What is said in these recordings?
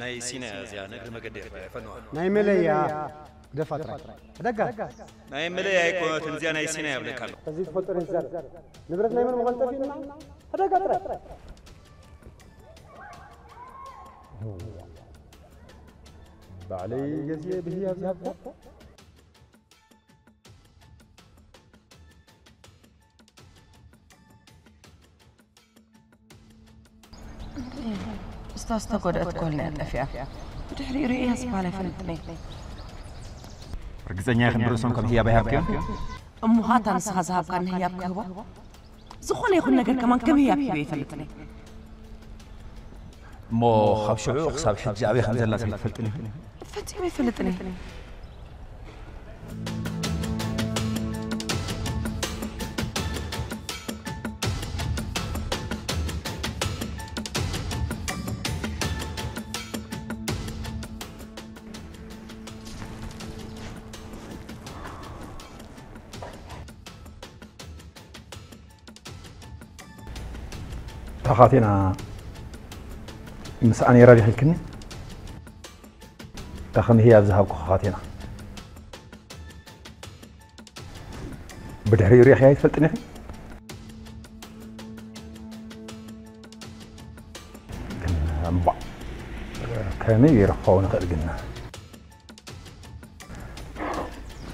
ناي سينا زي نقدر ما قد فنوا ناي مليا دفترة دقة ناي مليا يكون تنزي ناي سينا يبلك له تزيد فطر الزر نبرد ناي من مغلطفين دقة بعلي جزية به أذهب استاذ تقعد تقولنا الأفيا بتحريري إيه أسبالي فلتني ركزني أخن برسومكم هي بهابك أمهات نسخة ذهب كان هي بكهوة زخوني يخون نقل كمان كم هي بكهوة فلتني مو خبشعو خصاب حجة أبي خمزة الله فلتني فتي فلتني أخاتينا مسأني راجح الكني تخن هي أذهب أخاتينا بدحري ريح يا فلتني كمي يرخون خلقنا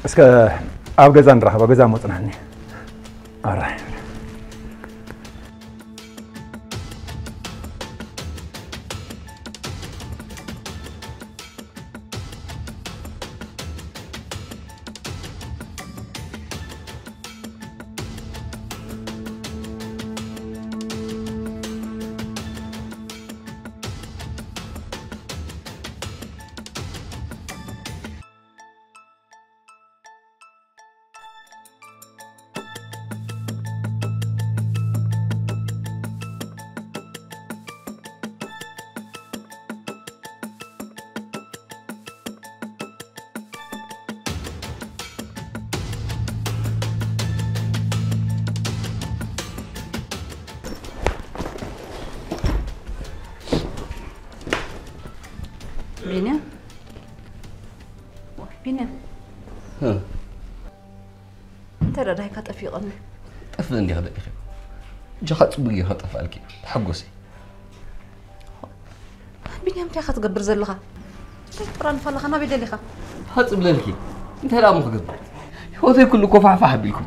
اسك اب غزان راه بغزا مصنعني اراه بينا بينا ها انت ردايك طفيقني طفني هذا اخي جحت بقي هطف عليك تحقسي بينا متى خاتقبر زلخه ترى نفلخ انا بدلخه حصب لك انت لا مخقب هو ذي كله كفافح بيكم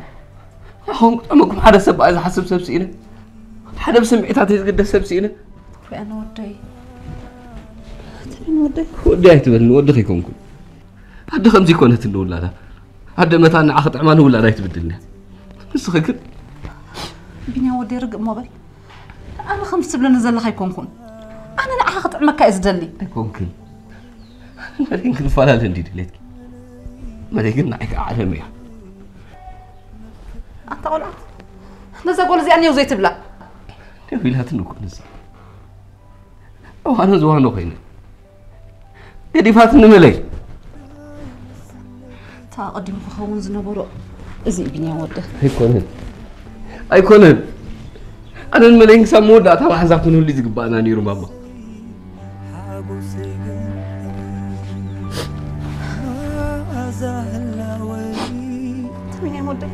هم امكم حدا سب اذا حسب سبسينا حدا بسمعتها تقدس سبسينا انا ودي تبين ودي تبن ودي يكونكم هذا خمسي كونت ولا لا هذا متى انا اخذ اعمال ولا لا تبدلنا بس خكر بينا ودي رق موبايل انا خمس بلا نزل لك يكونكم انا لا اخذ مكا ازدلي يكونكم ما يمكن فلا لندي دليتك ما يقلنا عليك عالمية انت قول نزل قول زي اني وزيت بلا تبي لها تنكون نزل او انا زوانو خينا يدي فاتن ملي تا قديم خون زنبرو ازي بينا وده ايكونن انا الملين سمودا تا حساب من اللي زغبانا نيرو ماما تبين وده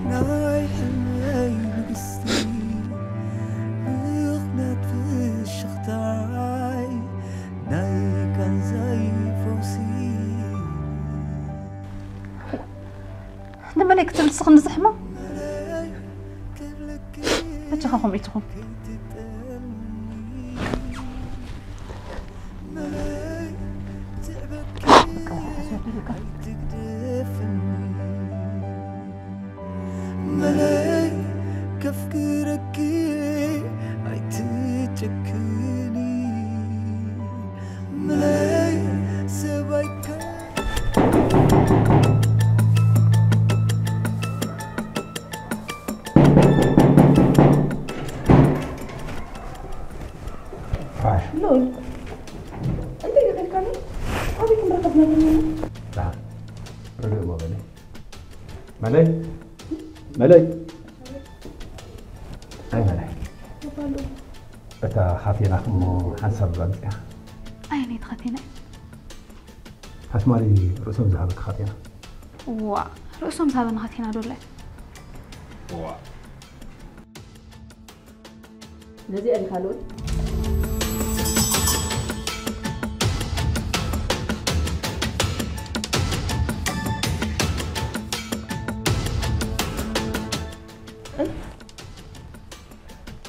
ملك تلسخن زحمة ما تخافوا ميتكم ملاي كفكرك عيتجكني ملاي سبايك لول انت اللي غير ابيكم ركبنا منه لا رجع موبايلي ملي ملي اي ملي بتا خاطينا مو حسب بقى اي نيت خاطينا حسمالي رسوم ذهبت خاطينا وا رسوم ذهبنا خاطينا دوله وا الذي الخالون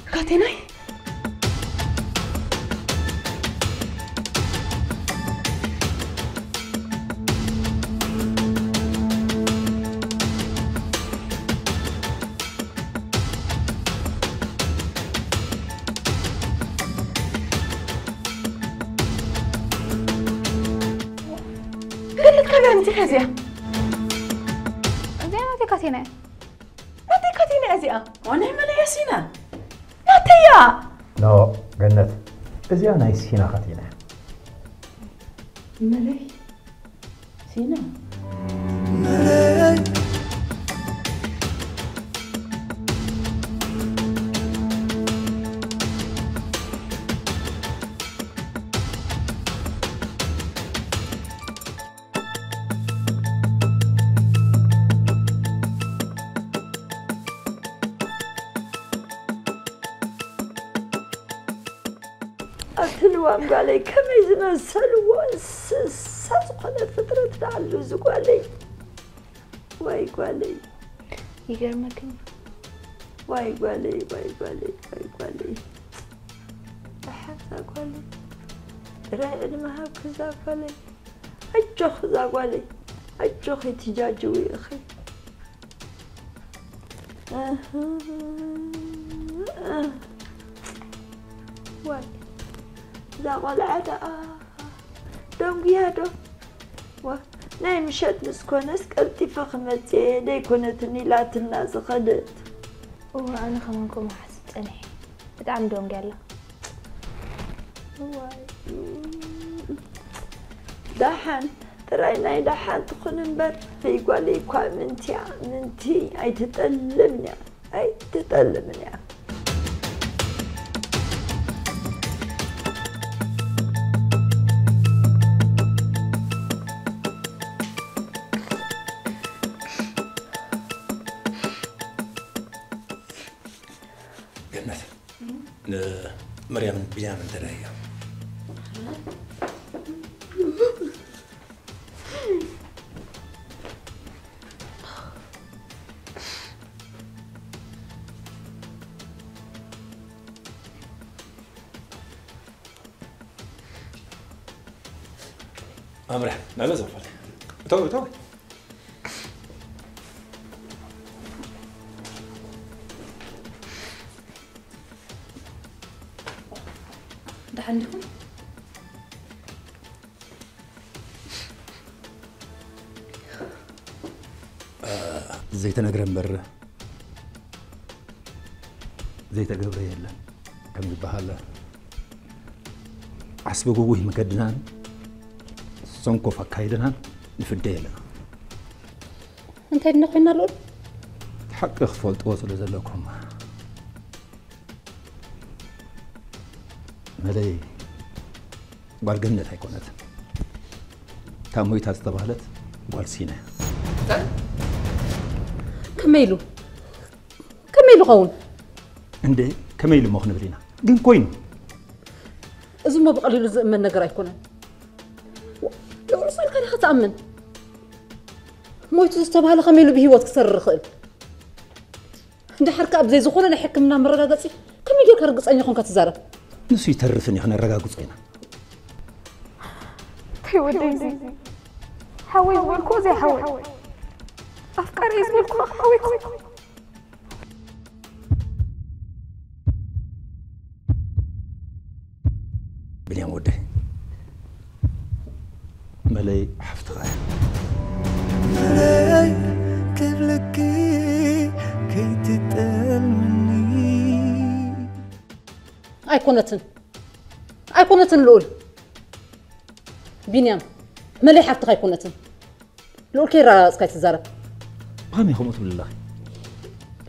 خاطيناي قلت كذا انت خازيه زين ما تكاتينا ما تكاتيني ازياء وانا مالي ياسينا نو جنت ازيا نايس هنا خاطينا مالي سينا ملاي الوام قالي كم يزنا سلوى سأقول فترة تعلو زقالي واي قالي يجرمك واي قالي أحب قالي رأي ما هب كذا قالي أجخ ذا قالي أجخ تجاجوي أخي واي ذا قال عدا دم قيادو ناي مشات مسكونس قلتي فخمتي دي كنتني لا تناز خدت وأنا كمانكم حسبت أنا بتعم دوم قال دحن ترى ناي دحن تخون بر في قالي منتي أي تتألمني مريم بيام دلايا مريم لا زوفر توي ده عندكم زيت نقرن بره زيت قبره يلا كم يبهاله عسبه جوه مكدنان سونكو فكايدنان نفديله انت نقينا لول حق خفول توصل زلكم ملي بالجنة هيكونت تامويت هستبهلت بالسينة كميلو قون عندي كميلو مخنا برينا جن كوين إذا ما بقليل زمن نقرأ يكونه لو رسال كان خطأمن مويت استبهل خميلو بهيوت كسر الخيل عند حركة أبزي زخونة نحكمنا مرة قصي كم يجي كرقص أن يكون كتزارب نسي يترفني أنا الرجاء قصينا تيودي حوي والكو زي حوي أفكار يزملكو حوي بنيام وده ملاي حفظ غاية ملاي كبلكي كي تتقل مني أيقونة الأول بنيام ملاي حفظ غاية أيقونة الأول كي رأس كي تزارب هامي خموت بالله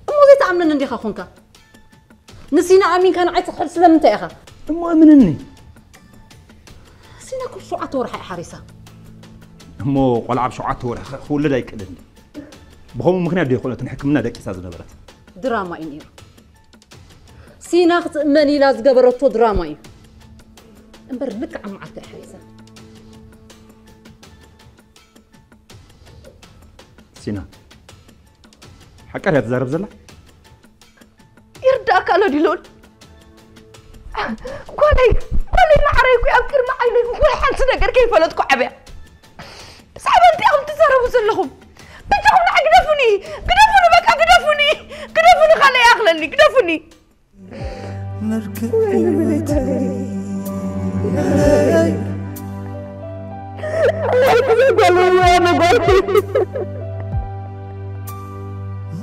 أمو زي تعملنا ندي خاخونك نسينا عامين كان عايز تخلص لم انت يا أخا أمو أمنني سينا كل شعات ورحي حارسة أمو قلعب شعات ورحي خول لدى يكلني بخوم ممكن يبدي يقول تنحكمنا داك إساز نبرت دراما إنير سينا خط مني لاز قبرتو دراما انبر لك عم عالك حارسة سينا حكا هي تزارب زلا يرداك على ديلون قولي نعريكو أفكر معي ولا حنس نقر كيف ولدكو عبيع صعب أنت أهم تزاربوا زلهم بنتهم قدفوني بقى قدفوني خلي أغلني قدفوني مركب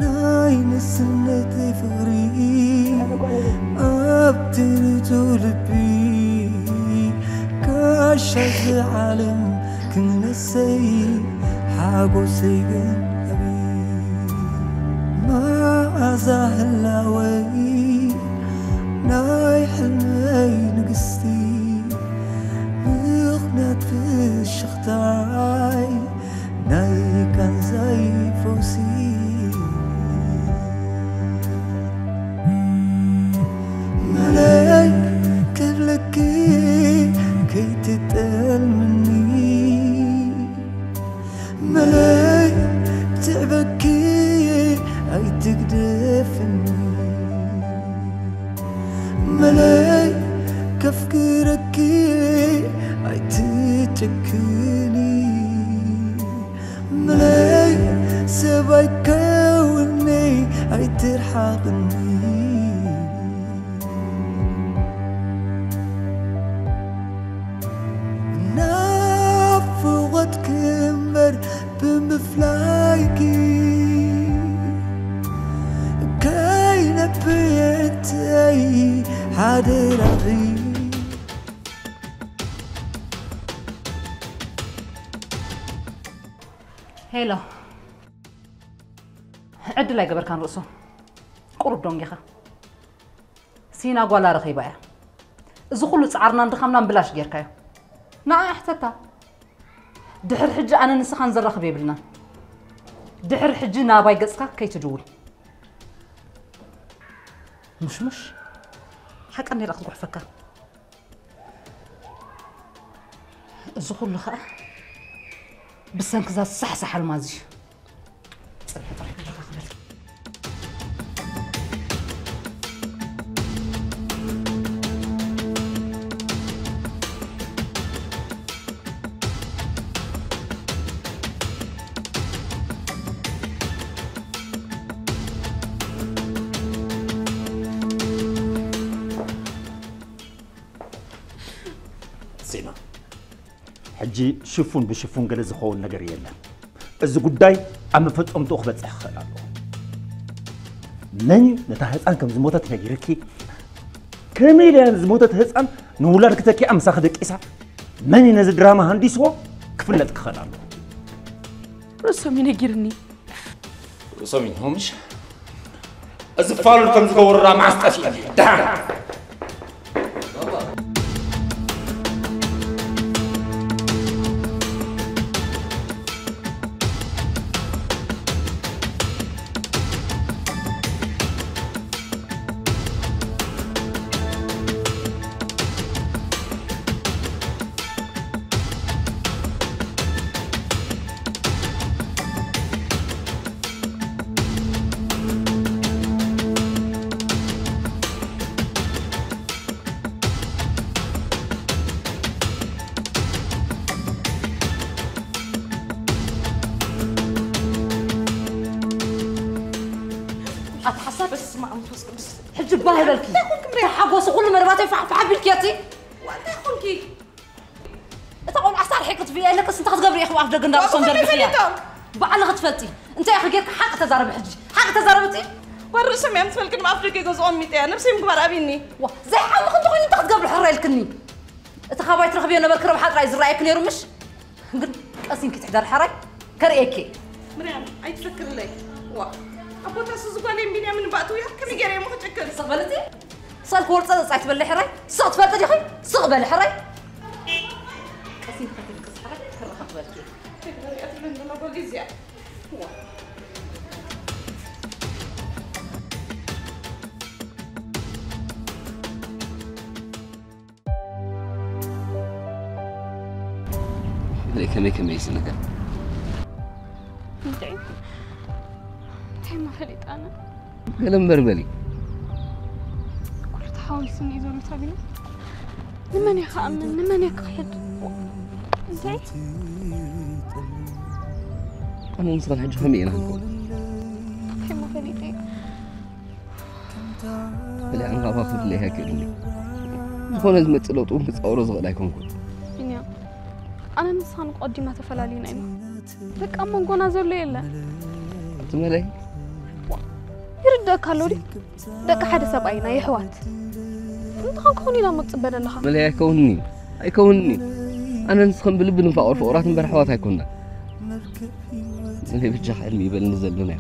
ناين السنة فغري أبترتو لبي كاشف العالم كنا السي حاقو سيقن أبي ما أزاه اللاوي ناي حلمي نقستي بغنات في الشختاي ناي كان زي فوسي ملاي كبلكي كي تتقل مني تشكني ملاي سباي كوني أي ترحقني نافوغت كمر بمفلايكي كاين بيتي حاضر أغي هيلا عد لا يقبر كان رأسه قرب دون يخا سينا قوالا رخيبا يا زخلو تعرنا ندخمنا بلاش جيركايو نعم احتتا دحر حجة أنا نسخان زرخ بيبلنا دحر حجة ناباي قصكا كي تجول مش حق أني لأخذ فكا زخلو خا بس انك صح المازي سينا حجي شوفون بشوفون قال زخون نجر يلا إذا قداي أما فتقوم تأخذ خلاه من نتهز أنكم زموتة تنجركي كميل زموتة هز أن نولار كتاكي أم ساخدك إسا من ينزل دراما هندي سوا كفلتك خلاه رسمي نجرني رسمي همش إذا فالو كم زخور رام عستفي دعم أتحسب بس ما أنفس بس حجب باهلك تحقوس كل مرات يفعل بالكياتي وأنا أخونكي طبعا أصار حكت فيها لك أنت تقبري أخو عبد الجندار صندر بخير بعلى غتفلتي أنت يا أخي جيك حق تزارب حجي حق تزاربتي والرسم يا متفل كن ما أفريقيا جزء من ميتين نفسي مكبر أبيني زي حال ما كنت تقولي أنت تقبل حرة الكني تخابي ترخبي أنا بركب حق رايز رأيك نيرمش قلت أسين كي تحضر حرة كريكي مريم أي تفكر لي أبو تاسو زقالين بيني من بعدويا كم يجري مو تفكر صقبلتي صار ورطة صعت بالحرة صعت فلتي خي صقبل الحرة أسين فكر كس حرة كرة خبرتي أتمنى ما بقول زياد كم يسنك ما فلت أنا قلم بربلي كل تحاول سني إذا متابعين لمن يخأمن لمن يكحد زي أنا نصغر حج همين هنقول ما فلت بلا أنا غافر لي هيك إني هون لازم تسلط ومتصور صغر يكون كل إني أنا نصان قدي ما تفلالين أنا لك أما نقول زول ليلا تملي يردك كالوري دك حدا سبعينا يحوات انت خنكوني لما تصبر لها ملي هيكونني أنا نسخن بلب نفقر فقرات من برحوات هيكوننا ملي بتجح علمي بل نزل لنا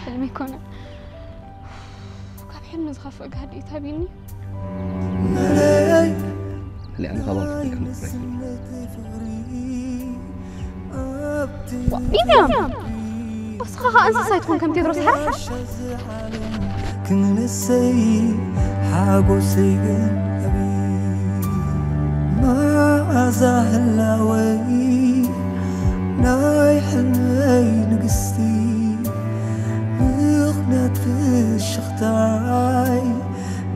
حلمي كنا كاب حلم زخاف أقعد يتابيني ملي أنا خلاص بينيام بس خاها أنسى سايتكون كم تدرس حرحة كنسي حاجو سيجن أبي ما زهلاوي ناي حلمي نقستي بغنات في الشختاي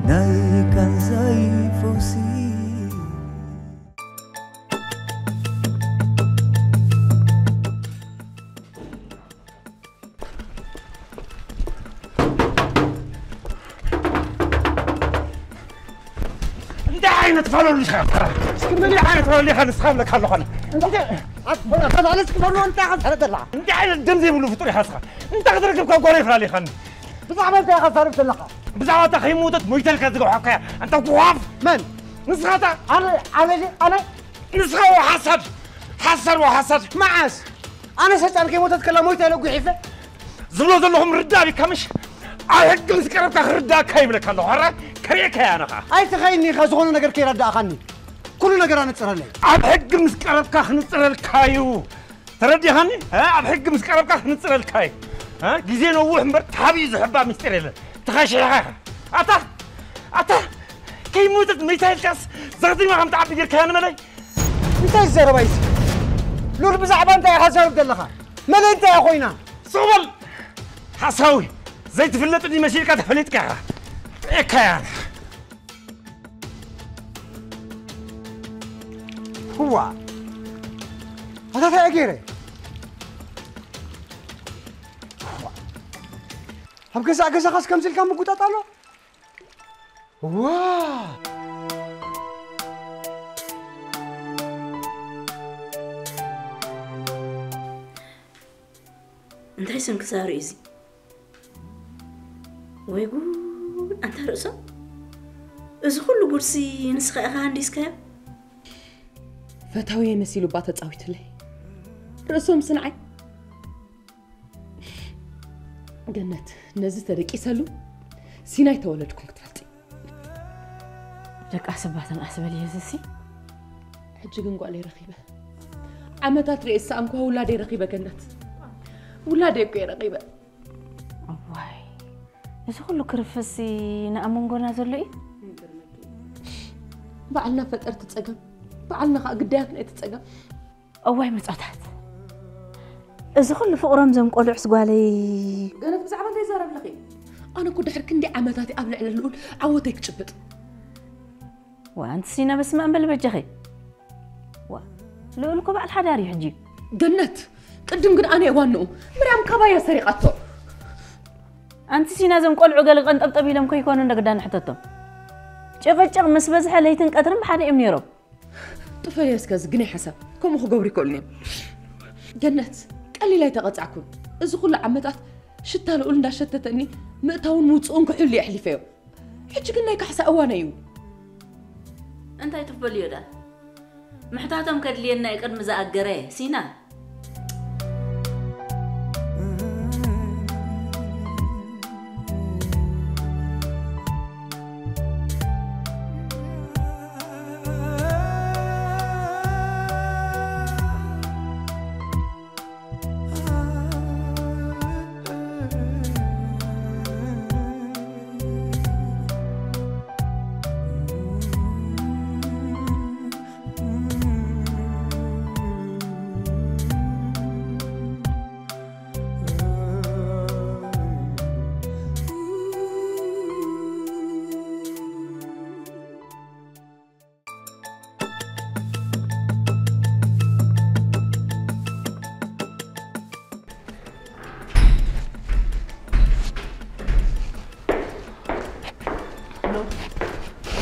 ناي كان زي فوسي عينت فالو لي خاف ملي عينت فالو لي خاف لك خلو خلو أنا على سكفرنو أنت أخذ هذا طلع انت عين الدم زي بلو فطري حسخه انت قدر ركب كوري فرالي خن بزعما أنت أخذ صارف اللقاء بزعما تخي موتت مويتل كذا حقيقة انت قواف من نسخته أنا نسخه وحسد وحسد معاش أنا سأتعلم كيف تتكلم مويت أنا قحيفة زلوا ردابي كمش أهج مسكرتك رداك كيف لك الله هرا كريك يا أنا أي تخيلني خازقون نجار كي رد أخني كل نجار أنا تصير لي أبهج مسكرتك خنصر الكايو تردي هني ها أبهج مسكرتك خنصر الكاي ها جزين ووح مرت حبيز حبا مستريله تخشى يا أتا كي موتت ميتايل كاس زغدي ما عم تعبي غير كان ملاي أنت الزر بيس لور بزعما أنت يا خازر بدل لخا من أنت يا أخوينا صوبل حساوي زي تفلتني ماشي كتفلتك إيه كان هو هذا في أجيره هم كذا خاص كم زل كم بقطع طالو واه أنت اسمك ساريزي ويقول أنت رأسه إذا كل قرصي نسخة أخانديس كيا فتاوي مسيلو باتت أويت لي رأسهم صنعي جنت نزلت رك يسلو سيناي تولدكم كتفلتي لك أحسب لي يزسي حجي قنقو علي رقيبة عمتات رئيس سامكو ولادي رقيبة جنت ولادي يبقى رقيبة واي إذا كل كرفسي نأمون قنا زلي بعلنا فترة تتسقم بعلنا قدامك نتسقم واي متعتات إذا كل فقرام زم قول عسقوا علي أنا بزعما أنت زارب لقي أنا كنت حركندي عمتاتي قبل على الأول عوتك تشبت وأنت سينا بس ما أنبل بجخي لو لكم على الحداري حجي جنت قدم قد أنا وانو مريم كبايا سرقته أنت سينا زم قول عقل قنت أبطبي لم كي يكونوا نقدان حتتهم شغل مسبز حاليتن قدرم بحالي أمني رب طفل يسكز قني حسب كم هو قوري كلني جنت قال لي لا يتقطعكم إذا كل عمتات شتا لقول دا شتتني مقتون موتصون كحولي أحلي فيه حجي قلنا يكحسا أوانيو أنت يتفبل يودا محتاجم كدلي إنه يقدم زاقرة سينا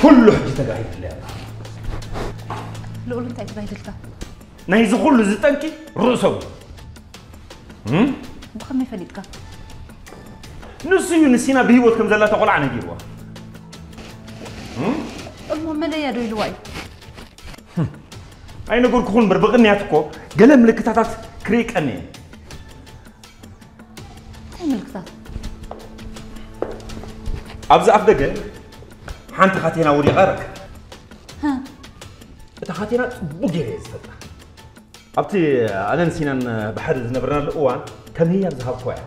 كله حجي تقاعد اللي لقول أنت يتبايدلتا نايز كله زتنكي رؤسه بخمي فليتك نسيو نسينا بهيوت كم زلا تقول عنا جيوا المهم لا يدوي الواي أي نقول كون بربغنياتكو قلم لكتاتات كريك أني تعمل كتات أبزا أفدقل حانت خاتينا ولي غارك ها أنت خاتينا بوجي زفتا أبتي أنا نسينا بحر نبرنا الأوان كم هي بزهاب كويا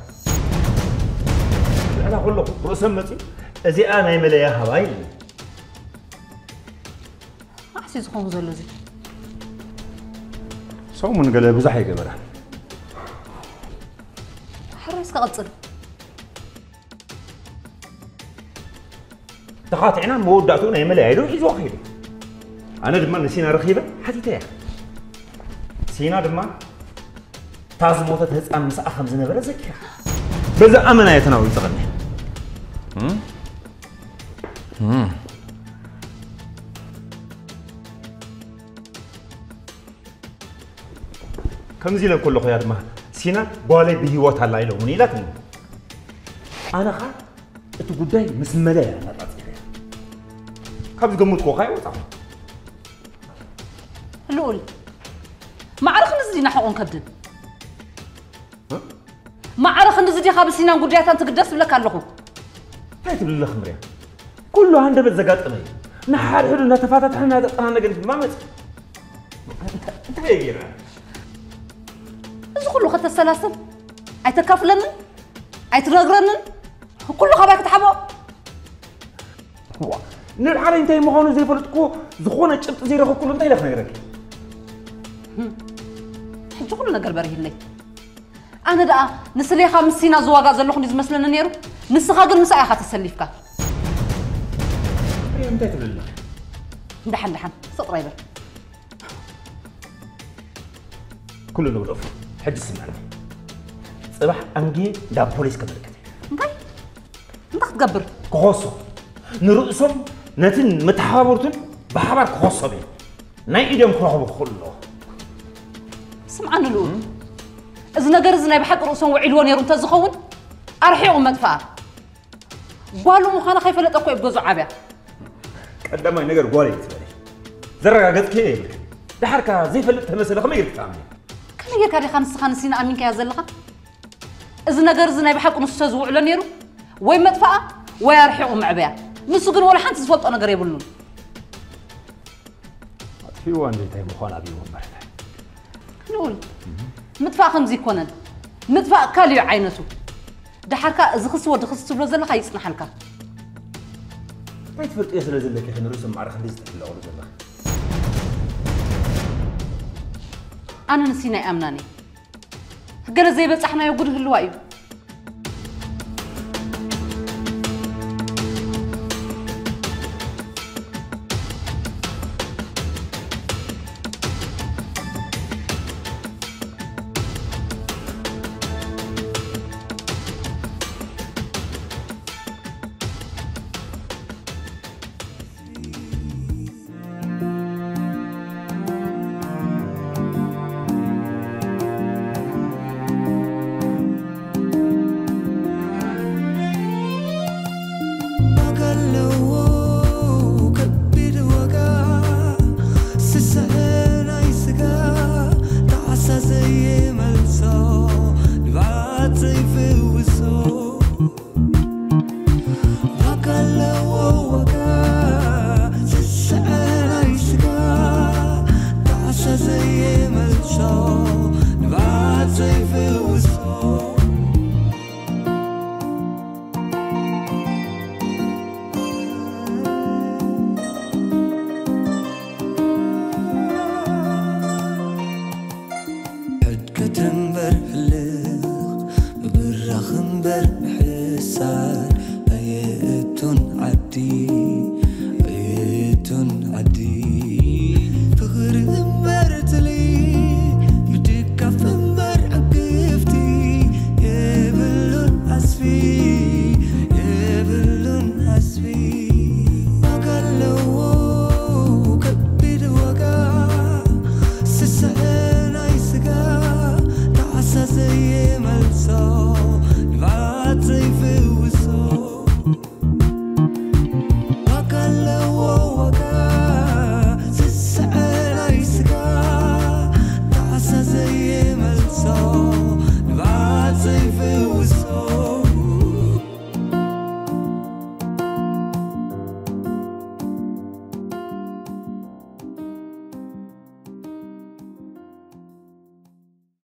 أنا أقول لك رسمتي أزي أنا يمليها هواي أحسيس خون زلزي سو من قال بزحي قبره حرس كقصر تخاطعنا موداتنا يملي هيدو حيزو خيري أنا دمان نسينا رخيبة حتيتها سينا دمان تاز موتة هز أمس أخم زنبرة زكية بزا أمنا يتناوي تغني كم زين كله خيار ما سينا بالي بهيوت هلا يلو مني لا تنو أنا خا تقولي مسملة أنا راتي كم تقوم تقول وطعم لول ما عرف نزدينا حقون كدن ما عرف نزدي خابسينا نقول جاتا تقدس لك اللهم هاي تقول لك خمريا كله عنده بتزقات أمي نحار حلو نتفاتت حنا هذا أنا قلت ما مت أنت هيجينا إذا كله خدت السلاسل أي تكافلن أي ترغرن كله خباك تحبه هو نلعب أنت مهون زي فلتكو زخونة شبت زي رخو كله أنت يلف نجرك حتى كله نقل بريه اللي أنا دا نسلي خمسين زواج زلخن إذا مثلاً نيرو نسخاقل مساء أخذ السليفك إيه أنت تقول لي دحن صوت رايبر كله نقول حج السمعنا صباح أنجي دا بوليس كبركتي انت تقبر كخوصو نرؤسهم نتن متحابرتن بحبر كخوصو بي ناي إيديهم كرهبو كله سمعنا الأول إذا نقر زنا بحق رؤسهم وعلوان يرون تزخون أرحيهم مدفع قالوا مخانا خايفة لا تقوي بجوز عبيا قدما ينقر قولي يتبالي زرقا قد كيف ده حركة زي فلتها مثلا خما يقدر تعمل كان يكاري خانسينا أمين كيا زلقا إذا نقر زنا بحق نص وعلوان نيرو وين مدفع ويرحيهم عبيا نسوقن ولا حد تفوت أنا قريب لهم في وان اللي تاي مخانا بيهم مرحبا نقول مدفع خمزي كونن مدفع كاليو عينته ده حركة إذا خصوا دخص تبلا زلقا يصنع حركة ما يتفلت إيش اللي زلك يا أخي نرسم مع رخديس في الأول زلك أنا نسينا أمناني قال زي بس إحنا يقول هالوايو تنبر حلق ببرخ نبر بحسار